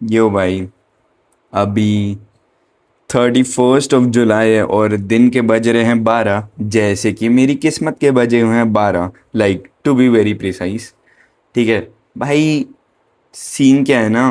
यो भाई, अभी 31 जुलाई है और दिन के बज रहे हैं 12, जैसे कि मेरी किस्मत के बजे हुए हैं 12, like to be very precise. ठीक है भाई, सीन क्या है ना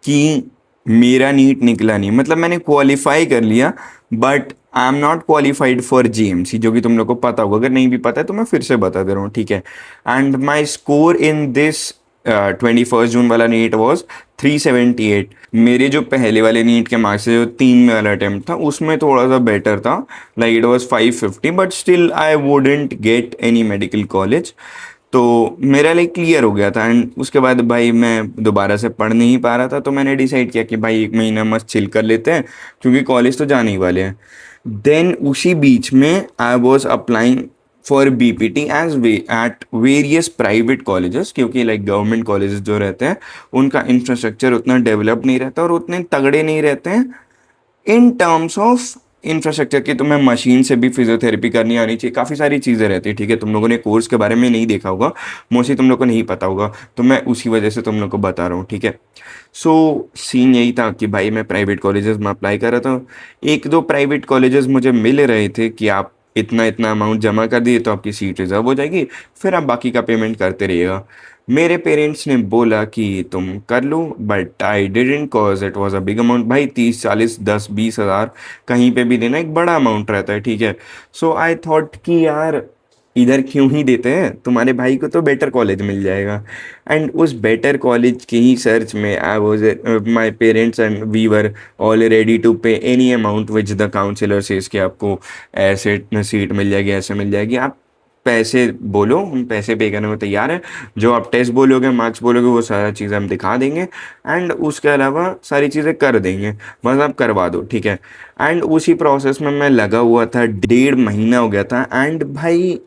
कि मेरा नीट निकला नहीं, मतलब मैंने क्वालिफाई कर लिया, but I am not qualified for GMC, जो कि तुम लोग को पता होगा। अगर नहीं भी पता है तो मैं फिर से बता दे रहा हूँ, ठीक है। And my score in this 21 जून वाला नीट वॉज 378। मेरे जो पहले वाले नीट के मार्क्स थे, जो 3 में वाला अटेम्प्ट था, उसमें थोड़ा सा बेटर था, like it was 550, but still I wouldn't get any medical college. तो मेरा लाइक क्लियर हो गया था। एंड उसके बाद भाई मैं दोबारा से पढ़ नहीं पा रहा था, तो मैंने डिसाइड किया कि भाई 1 महीना मस्त चिल कर लेते हैं, क्योंकि कॉलेज तो जाने ही वाले हैं। देन उसी बीच में I was applying for BPT as well at various private colleges, क्योंकि लाइक गवर्नमेंट कॉलेजेस जो रहते हैं उनका इंफ्रास्ट्रक्चर उतना डेवलप नहीं रहता और उतने तगड़े नहीं रहते हैं इन टर्म्स ऑफ इंफ्रास्ट्रक्चर की। तुम्हें मशीन से भी फिजियोथेरेपी करनी आनी चाहिए, काफ़ी सारी चीज़ें रहती है, ठीक है। तुम लोगों ने कोर्स के बारे में नहीं देखा होगा, मोस्टली तुम लोग को नहीं पता होगा, तो मैं उसी वजह से तुम लोग को बता रहा हूँ, ठीक है। सो सीन यही था कि भाई मैं प्राइवेट कॉलेजेस में अप्लाई कर रहा था। एक दो प्राइवेट कॉलेजेस मुझे मिल रहे थे कि आप इतना इतना अमाउंट जमा कर दिए तो आपकी सीट रिजर्व हो जाएगी, फिर आप बाकी का पेमेंट करते रहिएगा। मेरे पेरेंट्स ने बोला कि तुम कर लो, but I didn't, cause it was a big amount. भाई 30 40 10 20 हज़ार कहीं पे भी देना एक बड़ा अमाउंट रहता है, ठीक है। सो आई थॉट कि यार इधर क्यों ही देते हैं, तुम्हारे भाई को तो बेटर कॉलेज मिल जाएगा। एंड उस बेटर कॉलेज के ही सर्च में I was, my parents and we were all ready to pay any amount which the counsellor says कि आपको ऐसे सीट मिल जाएगी, ऐसे मिल जाएगी। आप पैसे बोलो, हम पैसे पे करने में तैयार हैं। जो आप टेस्ट बोलोगे, मार्क्स बोलोगे, वो सारा चीज़ हम दिखा देंगे, एंड उसके अलावा सारी चीज़ें कर देंगे, बस आप करवा दो, ठीक है। एंड उसी प्रोसेस में मैं लगा हुआ था, 1.5 महीना हो गया था। एंड भाई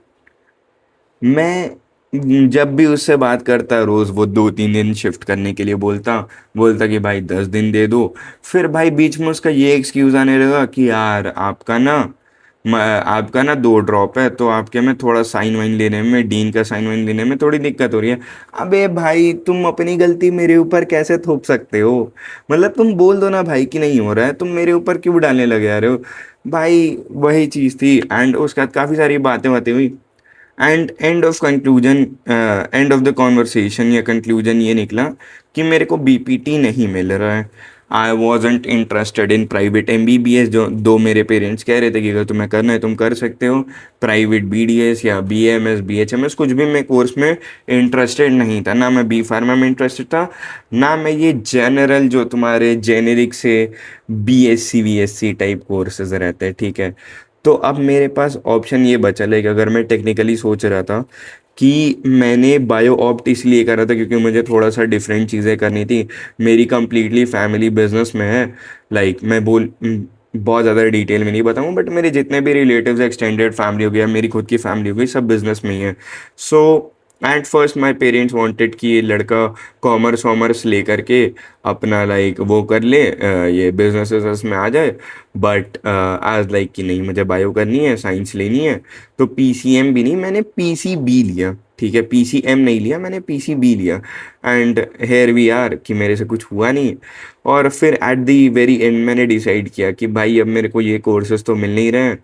मैं जब भी उससे बात करता, रोज़ वो 2 3 दिन शिफ्ट करने के लिए बोलता, बोलता कि भाई 10 दिन दे दो। फिर भाई बीच में उसका ये एक्सक्यूज़ आने लगा कि यार आपका ना 2 ड्रॉप है, तो आपके में थोड़ा साइन वाइन लेने में, डीन का साइन वाइन लेने में थोड़ी दिक्कत हो रही है। अबे भाई, तुम अपनी गलती मेरे ऊपर कैसे थोप सकते हो? मतलब तुम बोल दो ना भाई कि नहीं हो रहा है, तुम मेरे ऊपर क्यों डालने लगे आ रहे हो? भाई वही चीज़ थी। एंड उसके बाद काफ़ी सारी बातें बातें हुई। एंड ऑफ द कॉन्वर्सेशन या कंक्लूजन ये निकला कि मेरे को बीपीटी नहीं मिल रहा है। I wasn't interested in private MBBS, जो दो मेरे पेरेंट्स कह रहे थे कि अगर तुम्हें करना है तुम कर सकते हो। प्राइवेट बीडीएस या बीएमएस बीएचएमएस कुछ भी मैं कोर्स में इंटरेस्टेड नहीं था, ना मैं बी फार्मा में इंटरेस्टेड था, ना मैं ये जनरल जो तुम्हारे जेनेरिक से बीएससी वीएससी टाइप कोर्सेज रहते हैं, ठीक है। तो अब मेरे पास ऑप्शन ये बचा है कि अगर मैं टेक्निकली सोच रहा था कि मैंने बायो ऑप्ट इसलिए करा था क्योंकि मुझे थोड़ा सा डिफरेंट चीज़ें करनी थी। मेरी कंप्लीटली फैमिली बिजनेस में है। लाइक मैं बहुत ज़्यादा डिटेल में नहीं बताऊँ, बट मेरे जितने भी रिलेटिव्स, एक्सटेंडेड फैमिली हो गया, मेरी खुद की फैमिली हो गई, सब बिजनेस में ही है। So at first my parents wanted कि ये लड़का कॉमर्स वॉमर्स लेकर के अपना लाइक वो कर ले, ये बिजनेस में आ जाए। बट आज लाइक कि नहीं, मुझे बायो करनी है, साइंस लेनी है। तो पीसीएम भी नहीं, मैंने पीसीबी लिया, ठीक है। पीसीएम नहीं लिया, मैंने पीसीबी लिया। एंड हेयर वी आर कि मेरे से कुछ हुआ नहीं। और फिर एट दी वेरी एंड मैंने डिसाइड किया कि भाई अब मेरे को ये कोर्सेज तो मिल नहीं रहे हैं।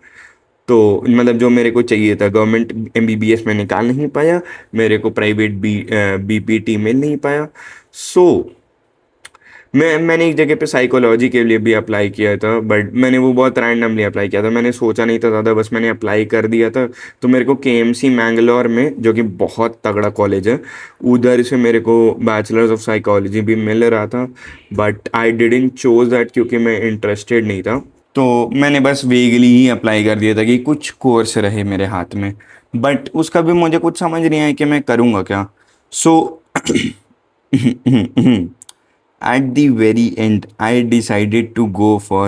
तो मतलब जो मेरे को चाहिए था, गवर्नमेंट एमबीबीएस में निकाल नहीं पाया, मेरे को प्राइवेट बीपीटी मिल नहीं पाया। सो मैंने एक जगह पे साइकोलॉजी के लिए भी अप्लाई किया था, बट मैंने वो बहुत रैंडमली अप्लाई किया था, मैंने सोचा नहीं था ज़्यादा, बस मैंने अप्लाई कर दिया था। तो मेरे को केएमसी मैंगलोर में, जो कि बहुत तगड़ा कॉलेज है, उधर से मेरे को बैचलर्स ऑफ साइकोलॉजी भी मिल रहा था। But I didn't chose that क्योंकि मैं इंटरेस्टेड नहीं था। तो मैंने बस वेगली ही अप्लाई कर दिया था कि कुछ कोर्स रहे मेरे हाथ में। बट उसका भी मुझे कुछ समझ नहीं आया कि मैं करूँगा क्या। सो at the very end, I decided to go for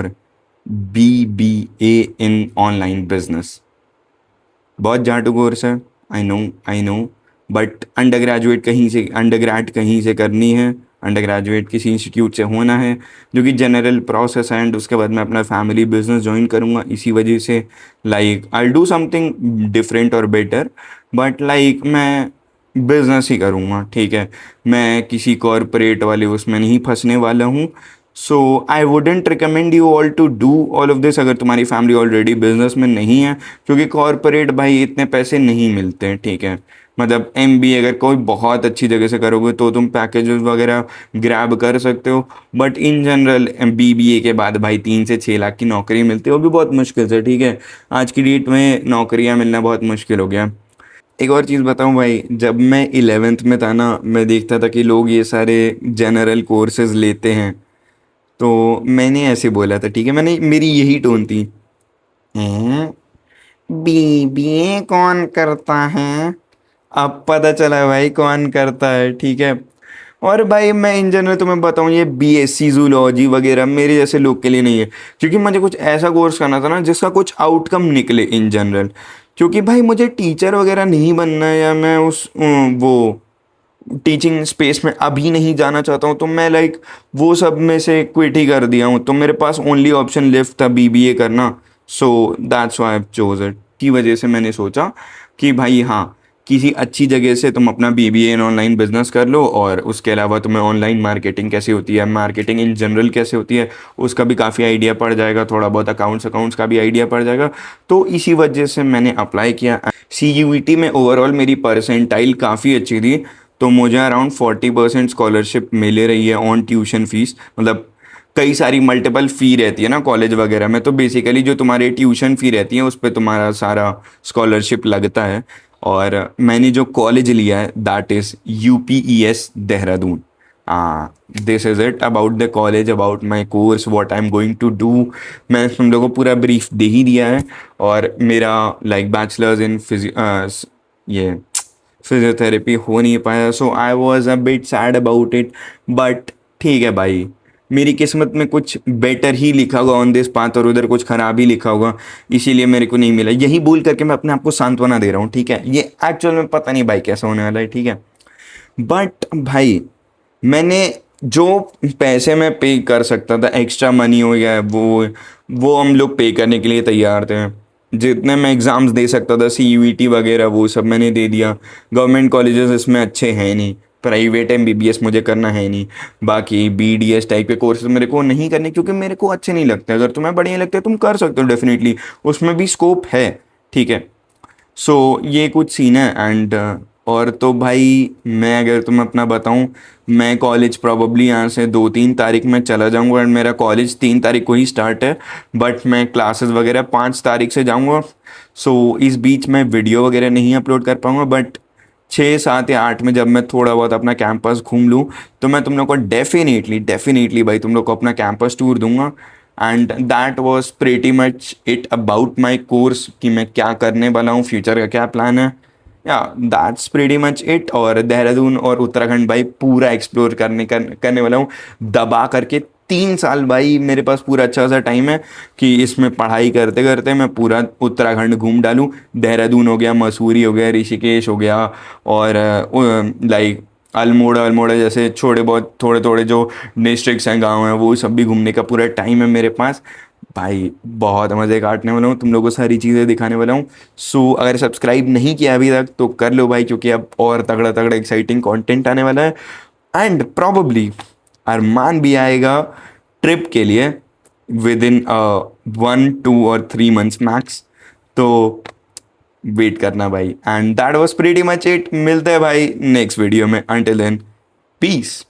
BBA in online business. बहुत जाटू कोर्स है, I know. But under grade कहीं से करनी है, अंडर ग्रेजुएट किसी इंस्टीट्यूट से होना है, जो कि जनरल प्रोसेस है। एंड उसके बाद मैं अपना फैमिली बिजनेस ज्वाइन करूँगा, इसी वजह से like I do something different और बेटर। बट लाइक मैं बिजनेस ही करूँगा, ठीक है। मैं किसी कॉरपोरेट वाले उसमें नहीं फंसने वाला हूँ। So I wouldn't recommend you all to do all of this अगर तुम्हारी फैमिली ऑलरेडी बिजनेस में नहीं है, क्योंकि कॉरपोरेट भाई इतने पैसे नहीं मिलते हैं, ठीक है। मतलब एमबीए अगर कोई बहुत अच्छी जगह से करोगे तो तुम पैकेजेस वगैरह ग्रैब कर सकते हो, बट इन जनरल बीबीए के बाद भाई 3 से 6 लाख की नौकरी मिलती है, वो भी बहुत मुश्किल से, ठीक है। आज की डेट में नौकरियां मिलना बहुत मुश्किल हो गया। एक और चीज़ बताऊं भाई, जब मैं 11th में था ना, मैं देखता था कि लोग ये सारे जनरल कोर्सेज लेते हैं, तो मैंने ऐसे बोला था, ठीक है, मैंने मेरी यही टोन थी, हैं बीबीए कौन करता है। अब पता चला भाई कौन करता है, ठीक है। और भाई मैं इन जनरल तुम्हें बताऊं, ये बीएससी जूलॉजी वगैरह मेरे जैसे लोग के लिए नहीं है, क्योंकि मुझे कुछ ऐसा कोर्स करना था ना जिसका कुछ आउटकम निकले इन जनरल। क्योंकि भाई मुझे टीचर वगैरह नहीं बनना है, या मैं उस वो टीचिंग स्पेस में अभी नहीं जाना चाहता हूँ, तो मैं लाइक वो सब में से क्विट ही कर दिया हूँ, तो मेरे पास ओनली ऑप्शन लेफ्ट था बीबीए करना। So that's why I chose it, की वजह से मैंने सोचा कि भाई हाँ, किसी अच्छी जगह से तुम अपना बीबीए इन ऑनलाइन बिजनेस कर लो, और उसके अलावा तुम्हें ऑनलाइन मार्केटिंग कैसे होती है, मार्केटिंग इन जनरल कैसे होती है, उसका भी काफ़ी आइडिया पड़ जाएगा, थोड़ा बहुत अकाउंट्स अकाउंट्स का भी आइडिया पड़ जाएगा। तो इसी वजह से मैंने अप्लाई किया। सी यू ई टी में ओवरऑल मेरी परसेंटाइल काफ़ी अच्छी थी, तो मुझे अराउंड 40% स्कॉलरशिप मिले रही है ऑन ट्यूशन फीस। मतलब कई सारी मल्टीपल फ़ी रहती है ना कॉलेज वगैरह में, तो बेसिकली जो तुम्हारी ट्यूशन फ़ी रहती है उस पर तुम्हारा सारा स्कॉलरशिप लगता है। और मैंने जो कॉलेज लिया है that is UPES Dehradun. This is it about the college, about my course, what I am going to do. मैं तुम लोगों को पूरा ब्रीफ दे ही दिया है। और मेरा लाइक बैचलर्स इन ये फिजियोथेरेपी हो नहीं पाया, so I was a bit sad about it. But ठीक है भाई, मेरी किस्मत में कुछ बेटर ही लिखा होगा ऑन दिस पाथ, और उधर कुछ खराब ही लिखा होगा, इसीलिए मेरे को नहीं मिला। यही बोल करके मैं अपने आप को सांत्वना दे रहा हूँ, ठीक है। ये एक्चुअल में पता नहीं भाई कैसा होने वाला है, ठीक है। बट भाई मैंने जो पैसे मैं पे कर सकता था, एक्स्ट्रा मनी हो गया, वो हम लोग पे करने के लिए तैयार थे। जितने मैं एग्ज़ाम्स दे सकता था, CUET वगैरह, वो सब मैंने दे दिया। गवर्नमेंट कॉलेजेस इसमें अच्छे हैं नहीं, प्राइवेट MBBS मुझे करना है नहीं। बाकी BDS टाइप के कोर्सेज मेरे को नहीं करने, क्योंकि मेरे को अच्छे नहीं लगते। अगर तुम्हें बढ़िया लगते हैं तुम कर सकते हो डेफिनेटली, उसमें भी स्कोप है, ठीक है। सो ये कुछ सीन है। एंड और तो भाई मैं अगर तुम्हें अपना बताऊं, मैं कॉलेज प्रॉबली यहाँ से 2-3 तारीख में चला जाऊंगा, एंड मेरा कॉलेज 3 तारीख को ही स्टार्ट है, बट मैं क्लासेस वगैरह 5 तारीख से जाऊंगा। सो इस बीच में वीडियो वगैरह नहीं अपलोड कर पाऊंगा, बट 6, 7 या 8 में जब मैं थोड़ा बहुत अपना कैंपस घूम लूँ, तो मैं तुम लोग को डेफिनेटली डेफिनेटली भाई तुम लोग को अपना कैंपस टूर दूंगा। And that was pretty much it about my course, कि मैं क्या करने वाला हूँ, फ्यूचर का क्या प्लान है। या दैट्स प्रेटी मच इट। और देहरादून और उत्तराखंड भाई पूरा एक्सप्लोर करने वाला हूँ दबा करके। 3 साल भाई मेरे पास पूरा अच्छा सा टाइम है कि इसमें पढ़ाई करते करते मैं पूरा उत्तराखंड घूम डालूँ। देहरादून हो गया, मसूरी हो गया, ऋषिकेश हो गया, और लाइक अल्मोड़ा अल्मोड़ा जैसे छोटे बहुत थोड़े थोड़े जो डिस्ट्रिक्ट्स हैं, गांव हैं, वो सब भी घूमने का पूरा टाइम है मेरे पास। भाई बहुत मज़े काटने वाला हूँ, तुम लोगों को सारी चीज़ें दिखाने वाला हूँ। सो अगर सब्सक्राइब नहीं किया अभी तक तो कर लो भाई, क्योंकि अब और तगड़ा तगड़ा एक्साइटिंग कंटेंट आने वाला है। एंड प्रॉबली अरमान भी आएगा ट्रिप के लिए विद इन 1, 2 और 3 मंथ्स मैक्स। तो वेट करना भाई। And that was pretty much it. मिलते हैं भाई नेक्स्ट वीडियो में। Until then, piece.